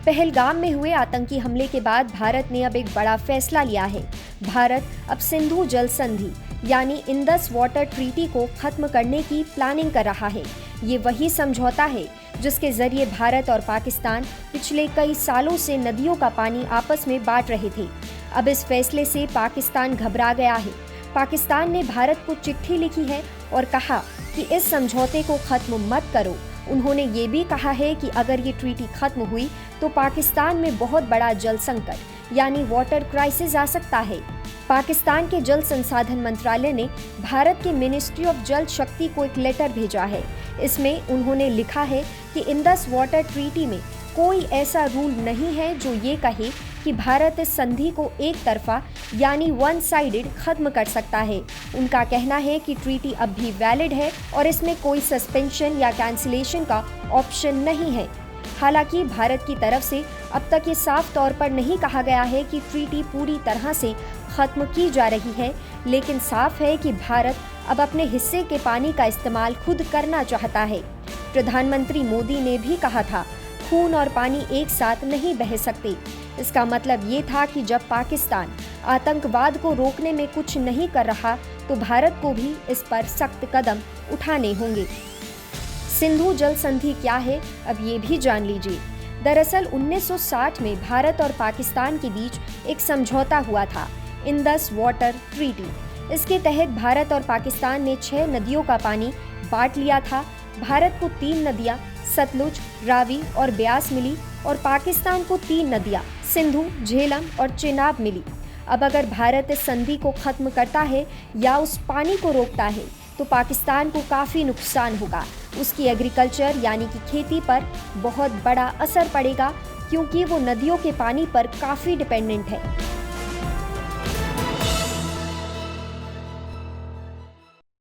पहलगाम में हुए आतंकी हमले के बाद भारत ने अब एक बड़ा फैसला लिया है। भारत अब सिंधु जल संधि यानी इंडस वाटर ट्रीटी को खत्म करने की प्लानिंग कर रहा है। ये वही समझौता है जिसके जरिए भारत और पाकिस्तान पिछले कई सालों से नदियों का पानी आपस में बांट रहे थे। अब इस फैसले से पाकिस्तान घबरा गया है। पाकिस्तान ने भारत को चिट्ठी लिखी है और कहा कि इस समझौते को खत्म मत करो। उन्होंने ये भी कहा है कि अगर ये ट्रीटी खत्म हुई तो पाकिस्तान में बहुत बड़ा जल संकट यानी वाटर क्राइसिस आ सकता है। पाकिस्तान के जल संसाधन मंत्रालय ने भारत के मिनिस्ट्री ऑफ जल शक्ति को एक लेटर भेजा है। इसमें उन्होंने लिखा है कि इंडस वाटर ट्रीटी में कोई ऐसा रूल नहीं है जो ये कहे कि भारत इस संधि को एक तरफा यानी वन साइडेड खत्म कर सकता है। उनका कहना है कि ट्रीटी अब भी वैलिड है और इसमें कोई सस्पेंशन या कैंसिलेशन का ऑप्शन नहीं है। हालांकि भारत की तरफ से अब तक ये साफ तौर पर नहीं कहा गया है कि ट्रीटी पूरी तरह से खत्म की जा रही है, लेकिन साफ है कि भारत अब अपने हिस्से के पानी का इस्तेमाल खुद करना चाहता है। प्रधानमंत्री मोदी ने भी कहा था, खून और पानी एक साथ नहीं बह सकते। इसका मतलब ये था कि जब पाकिस्तान आतंकवाद को रोकने में कुछ नहीं कर रहा तो भारत को भी इस पर सख्त कदम उठाने होंगे। सिंधु जल संधि क्या है, अब ये भी जान लीजिए। दरअसल 1960 में भारत और पाकिस्तान के बीच एक समझौता हुआ था, इंडस वाटर ट्रीटी। इसके तहत भारत और पाकिस्तान ने 6 नदियों का पानी बांट लिया था। भारत को 3 नदियां सतलुज, रावी और ब्यास मिली और पाकिस्तान को 3 नदियां सिंधु, झेलम और चेनाब मिली। अब अगर भारत इस संधि को खत्म करता है या उस पानी को रोकता है तो पाकिस्तान को काफ़ी नुकसान होगा। उसकी एग्रीकल्चर यानी कि खेती पर बहुत बड़ा असर पड़ेगा, क्योंकि वो नदियों के पानी पर काफ़ी डिपेंडेंट है।